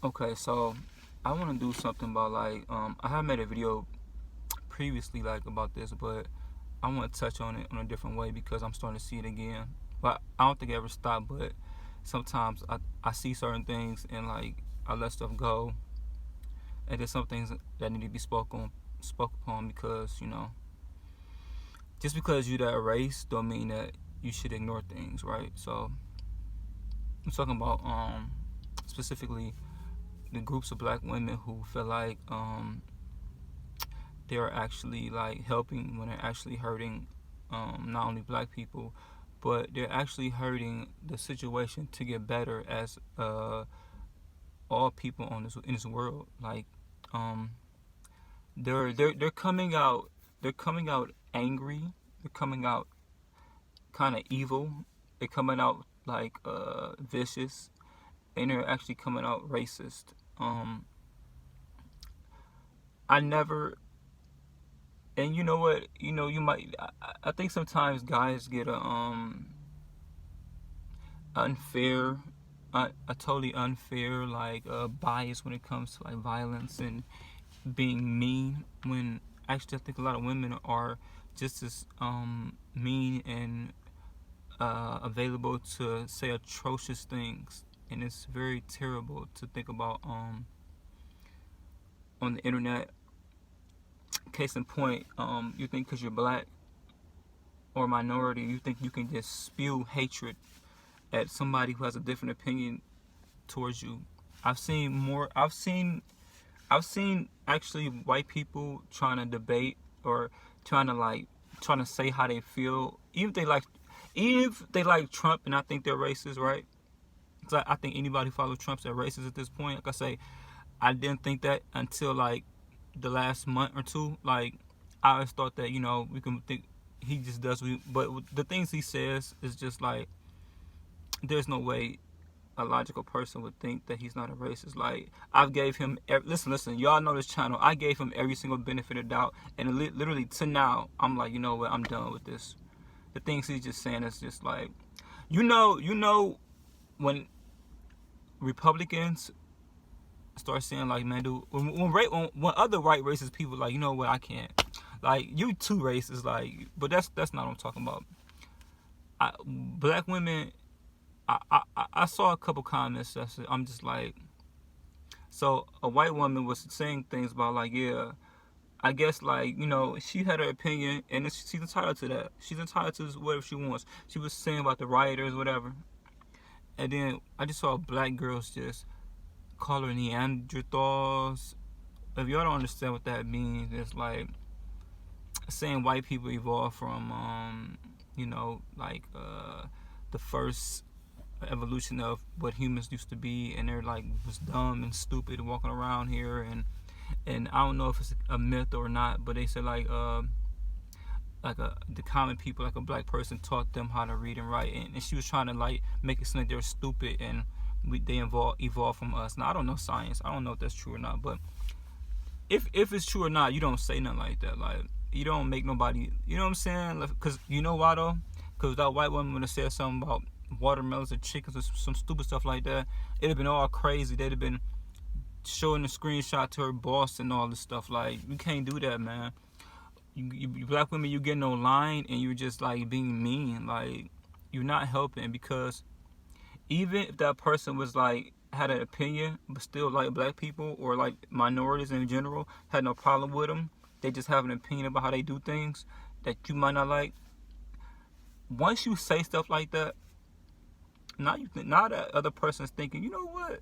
Okay, so I want to do something about I have made a video previously about this, but I want to touch on it on a different way because I'm starting to see it again. But I don't think it ever stopped. But sometimes I see certain things and I let stuff go, and there's some things that need to be spoke upon because just because you that race don't mean that you should ignore things, right? So I'm talking about specifically the groups of black women who feel like they're actually helping when they're actually hurting not only black people, but they're actually hurting the situation to get better as all people on this in this world. Um, they're coming out angry. They're coming out kind of evil. They're coming out vicious, and they're actually coming out racist. Um, I never and you know what? You might. I think sometimes guys get unfair, a totally unfair bias when it comes to violence and being mean. When actually I think a lot of women are just as mean and available to say atrocious things, and it's very terrible to think about on the internet. Case in point, you think because you're black or minority, you think you can just spew hatred at somebody who has a different opinion towards you. I've seen more. I've seen actually white people trying to debate or trying to trying to say how they feel. Even if they like Trump, and I think they're racist, right? Because I think anybody who follows Trump's are racist at this point. Like I say, I didn't think that until the last month or two. I always thought that we can think he just does. But the things he says is just there's no way a logical person would think that he's not a racist. I've gave him listen, y'all know this channel. I gave him every single benefit of doubt, and literally to now, I'm like, you know what, I'm done with this. The things he's just saying is just when Republicans start saying man, dude, when other white racist people you know what, I can't, you too racist, but that's not what I'm talking about. Black women, I saw a couple comments that said, I'm just so a white woman was saying things about yeah, I guess she had her opinion and she's entitled to that. She's entitled to whatever she wants. She was saying about the rioters, whatever. And then I just saw black girls just call her Neanderthals. If y'all don't understand what that means, it's saying white people evolved from the first evolution of what humans used to be, and they're was dumb and stupid walking around here, and I don't know if it's a myth or not, but they said the common people, a black person taught them how to read and write, and she was trying to make it seem like they're stupid and they evolved from us. Now I don't know science, I don't know if that's true or not, but if it's true or not, you don't say nothing like that. You don't make nobody, you know what I'm saying? Because you know why though? Because that white woman would have said something about watermelons or chickens or some stupid stuff like that, it'd have been all crazy. They'd have been showing the screenshot to her boss and all this stuff. You can't do that, man. You black women, you getting online and you're just being mean. You're not helping, because even if that person was had an opinion but still black people or minorities in general had no problem with them, they just have an opinion about how they do things that you might not like. Once you say stuff like that, now that other person's thinking, you know what,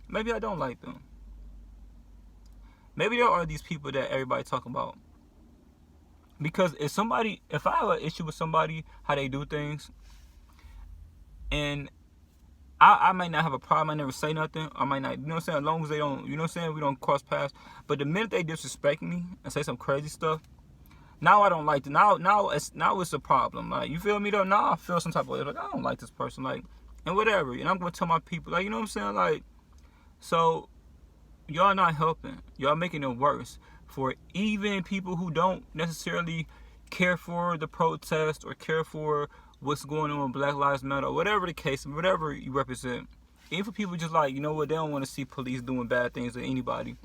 maybe I don't like them. Maybe there are these people that everybody talk about. Because if I have an issue with somebody, how they do things, and I might not have a problem, I never say nothing, I might not, you know what I'm saying, as long as they don't, you know what I'm saying, we don't cross paths. But the minute they disrespect me and say some crazy stuff, now I don't like it. Now it's a problem. You feel me though? Now I feel some type of way. I don't like this person. And whatever. And I'm gonna tell my people. You know what I'm saying? So y'all not helping. Y'all making it worse for even people who don't necessarily care for the protest or care for what's going on with Black Lives Matter or whatever the case, whatever you represent. even people just like, you know what, they don't want to see police doing bad things to anybody,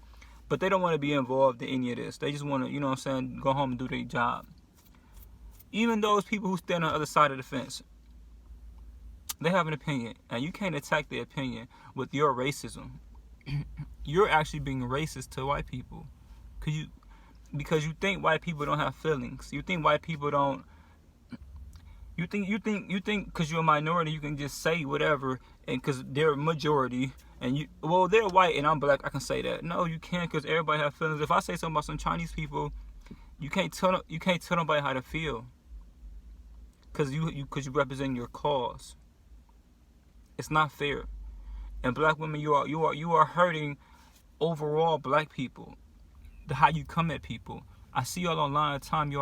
but they don't want to be involved in any of this. They just want to, you know what I'm saying, go home and do their job. Even those people who stand on the other side of the fence, they have an opinion, and you can't attack their opinion with your racism. You're actually being racist to white people, because you think white people don't have feelings. You think white people don't. You think because you're a minority, you can just say whatever, and because they're a majority, and they're white and I'm black, I can say that. No, you can't, because everybody have feelings. If I say something about some Chinese people, you can't tell nobody how to feel, because you represent your cause. It's not fair. And black women, you are hurting overall black people. How you come at people. I see y'all online all the time.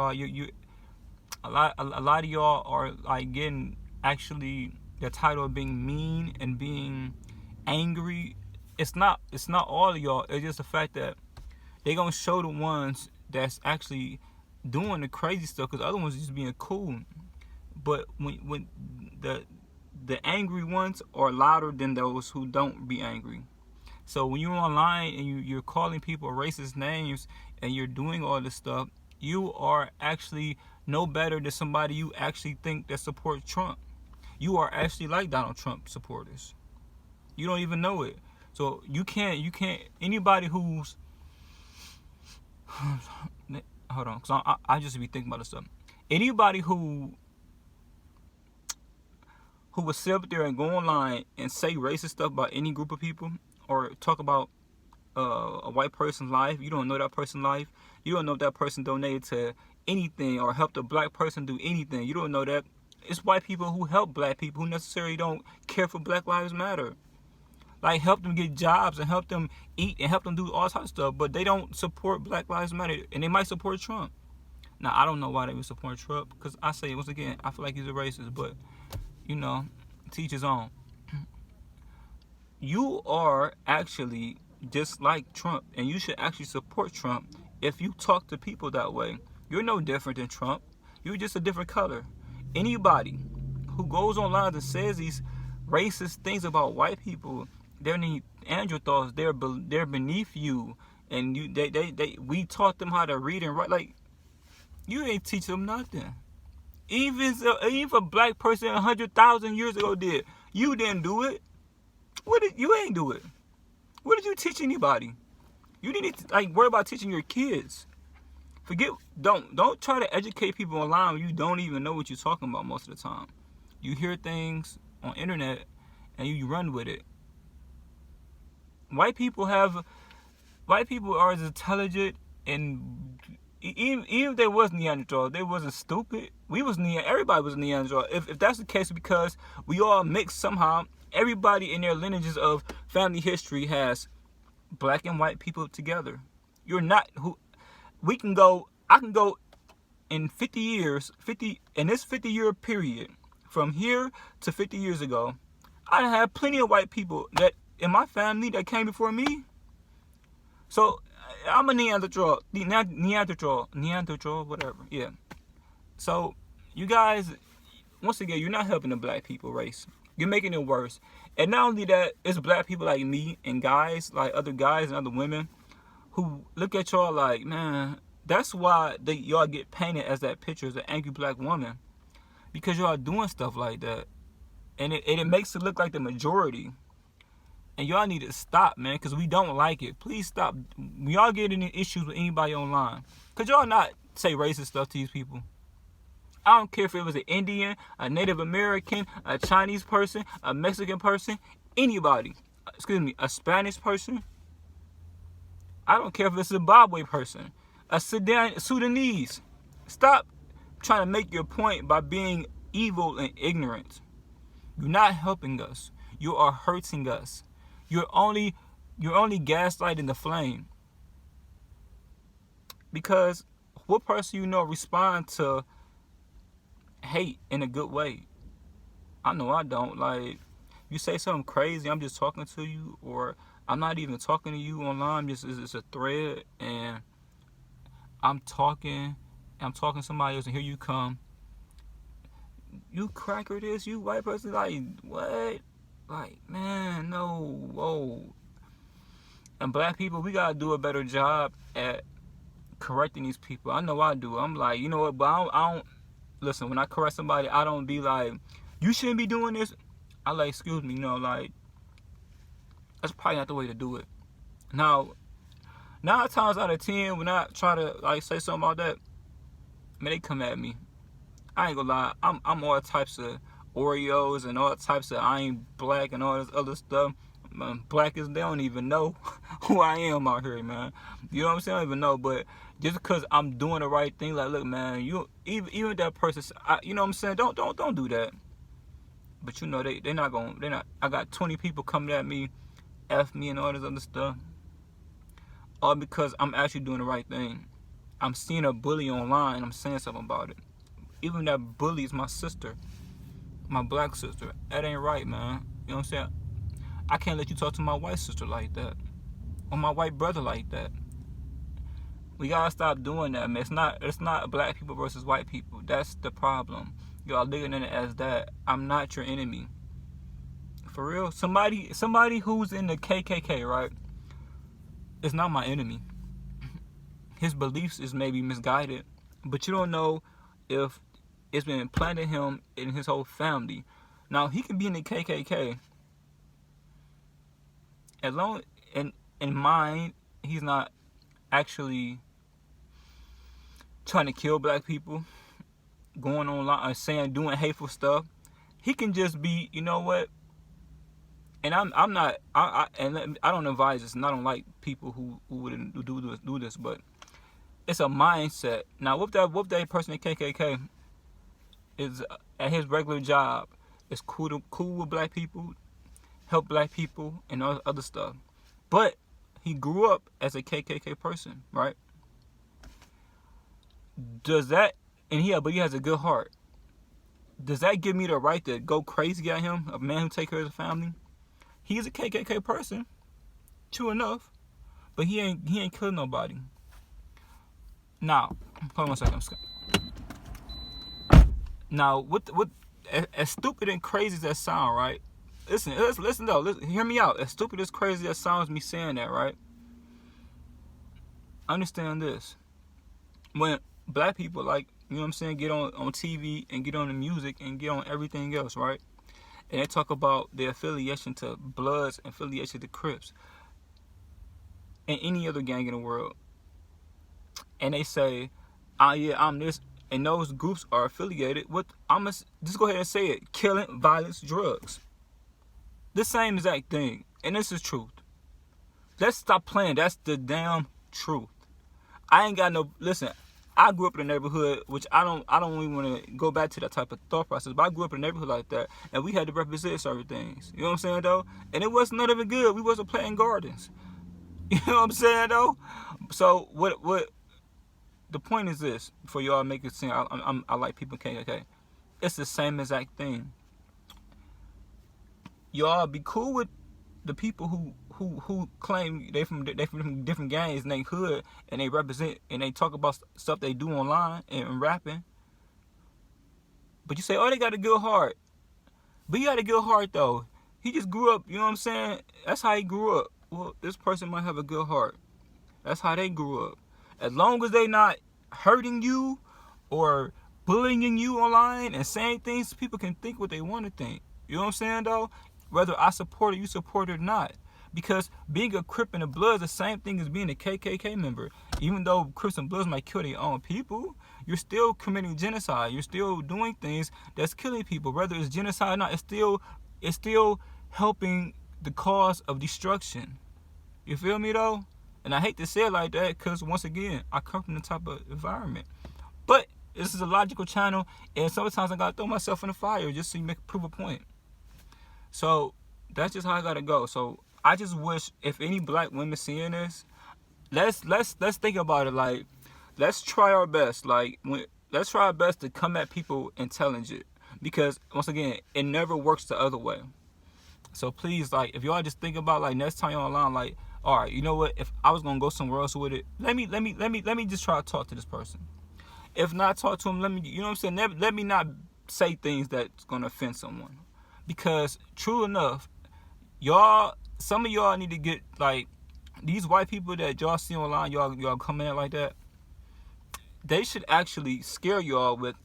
A lot of y'all are like getting actually the title of being mean and being angry. It's not all of y'all. It's just the fact that they gonna show the ones that's actually doing the crazy stuff, because the other ones just being cool. But when the angry ones are louder than those who don't be angry. So when you're online and you're calling people racist names and you're doing all this stuff, you are actually no better than somebody you actually think that supports Trump. You are actually like Donald Trump supporters. You don't even know it. So you can't anybody who's hold on, because I just be thinking about this stuff. Anybody who would sit up there and go online and say racist stuff about any group of people, or talk about a white person's life, you don't know that person's life. You don't know if that person donated to anything or helped a black person do anything. You don't know that. It's white people who help black people who necessarily don't care for Black Lives Matter. Like, help them get jobs and help them eat and help them do all types of stuff, but they don't support Black Lives Matter, and they might support Trump. Now, I don't know why they would support Trump, because I say, once again, I feel like he's a racist, but, you know, to each his own. You are actually just like Trump, and you should actually support Trump if you talk to people that way. You're no different than Trump. You're just a different color. Anybody who goes online and says these racist things about white people, they're Neanderthals, they're beneath you, and we taught them how to read and write. Like, you ain't teach them nothing. Even if a black person 100,000 years ago did, you didn't do it. You ain't do it. What did you teach anybody? You need to worry about teaching your kids. Don't try to educate people online when you don't even know what you're talking about most of the time. You hear things on internet and you run with it. White people are as intelligent, and even if they was Neanderthal, they wasn't stupid. Everybody was Neanderthal. If that's the case, because we all mixed somehow. Everybody in their lineages of family history has black and white people together. I can go in 50 years, in this 50-year period, from here to 50 years ago, I had plenty of white people that in my family that came before me. So I'm a Neanderthal, whatever. Yeah. So you guys, once again, you're not helping the black people race. You're making it worse. And not only that, it's black people like me and guys, like other guys and other women, who look at y'all like, man, that's why y'all get painted as that picture as an angry black woman. Because y'all doing stuff like that. And it makes it look like the majority. And y'all need to stop, man, because we don't like it. Please stop. Y'all get any issues with anybody online. Because y'all not say racist stuff to these people. I don't care if it was an Indian, a Native American, a Chinese person, a Mexican person, anybody. A Spanish person. I don't care if it's a Zimbabwe person, a Sudanese. Stop trying to make your point by being evil and ignorant. You're not helping us. You are hurting us. You're only gaslighting the flame. Because what person you know respond to hate in a good way? I know I don't. Like, you say something crazy, I'm just talking to you, or I'm not even talking to you online. It's a thread, and I'm talking to somebody else, and here you come. You cracker this, you white person, like, what? Like, man, no, whoa. And black people, we gotta do a better job at correcting these people. I know I do. I'm like, you know what, but I don't listen, when I correct somebody, I don't be like, you shouldn't be doing this. I like, excuse me, like, that's probably not the way to do it. Now, 9 times out of 10, when I try to like say something about that, man, they come at me. I ain't gonna lie, I'm all types of Oreos and all types of I ain't black and all this other stuff. Black as they don't even know who I am out here, man. You know what I'm saying? I don't even know, but just because I'm doing the right thing, like, look, man, you even that person, you know what I'm saying? Don't do that. But they're not. I got 20 people coming at me, F me and all this other stuff, all because I'm actually doing the right thing. I'm seeing a bully online, I'm saying something about it. Even that bully is my sister, my black sister. That ain't right, man. You know what I'm saying? I can't let you talk to my white sister like that, or my white brother like that. We gotta stop doing that, man. It's not black people versus white people. That's the problem. Y'all looking at it as that. I'm not your enemy. For real. Somebody who's in the KKK, right, is not my enemy. His beliefs is maybe misguided, but you don't know if it's been implanted in him and his whole family. Now, he can be in the KKK. As long in mind, he's not actually trying to kill black people, going online, doing hateful stuff. He can just be, you know what? And I'm not, I don't advise this, and I don't like people who wouldn't do this, but it's a mindset. Now, what that person in KKK is at his regular job is cool with black people, help black people, and all other stuff. But he grew up as a KKK person, right? Does that, but he has a good heart. Does that give me the right to go crazy at him, a man who takes care of his family? He's a KKK person, true enough, but he ain't killing nobody. Now, hold on 1 second. Now, what as stupid and crazy as that sound, right? Listen though. Hear me out. As stupid as crazy as sounds me saying that, right? Understand this. When black people, like, you know what I'm saying, get on TV and get on the music and get on everything else, right? And they talk about their affiliation to Bloods and affiliation to Crips and any other gang in the world. And they say, yeah, I'm this. And those groups are affiliated with, just go ahead and say it, killing, violence, drugs. The same exact thing. And this is truth. Let's stop playing. That's the damn truth. I ain't got no, listen, I grew up in a neighborhood, which I don't even want to go back to that type of thought process, but I grew up in a neighborhood like that, and we had to represent certain things. You know what I'm saying, though? And it wasn't none of it good. We wasn't playing gardens. You know what I'm saying, though? So, what the point is this, for y'all make it seem, I like people KKK. It's the same exact thing. Y'all be cool with the people who claim they from different gangs in they hood, and they represent and they talk about stuff they do online and rapping. But you say, oh, they got a good heart. But he got a good heart though. He just grew up, you know what I'm saying? That's how he grew up. Well, this person might have a good heart. That's how they grew up. As long as they not hurting you or bullying you online and saying things, people can think what they want to think. You know what I'm saying, though? Whether I support it, you support it or not. Because being a Crip and a Blood is the same thing as being a KKK member. Even though Crips and Bloods might kill their own people, you're still committing genocide. You're still doing things that's killing people. Whether it's genocide or not, it's still helping the cause of destruction. You feel me, though? And I hate to say it like that because, once again, I come from the type of environment. But this is a logical channel, and sometimes I got to throw myself in the fire just to prove a point. So that's just how I got to go. So I just wish, if any black women seeing this, let's think about it. Like, let's try our best. Let's try our best to come at people intelligent. Because, once again, it never works the other way. So please, like, if y'all just think about, like, next time you're online, like, all right, you know what? If I was gonna go somewhere else with it, let me just try to talk to this person. If not talk to him, you know what I'm saying? Let me not say things that's gonna offend someone. Because true enough, y'all, some of y'all need to get, like, these white people that y'all see online, y'all coming at like that, they should actually scare y'all with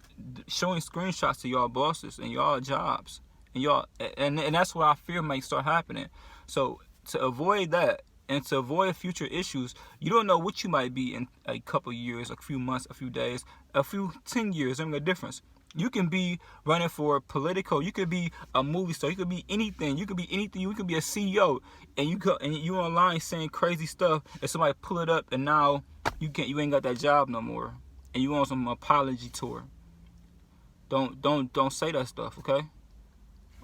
showing screenshots to y'all bosses and y'all jobs, and y'all, and that's what I fear might start happening. So to avoid that and to avoid future issues, you don't know what you might be in a couple years, a few months, a few days, a few 10 years. There's a difference. You can be running for political. You could be a movie star. You could be anything. You could be anything. You could be a CEO, and you online saying crazy stuff, and somebody pull it up, and now you ain't got that job no more, and you on some apology tour. Don't say that stuff, okay?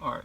All right.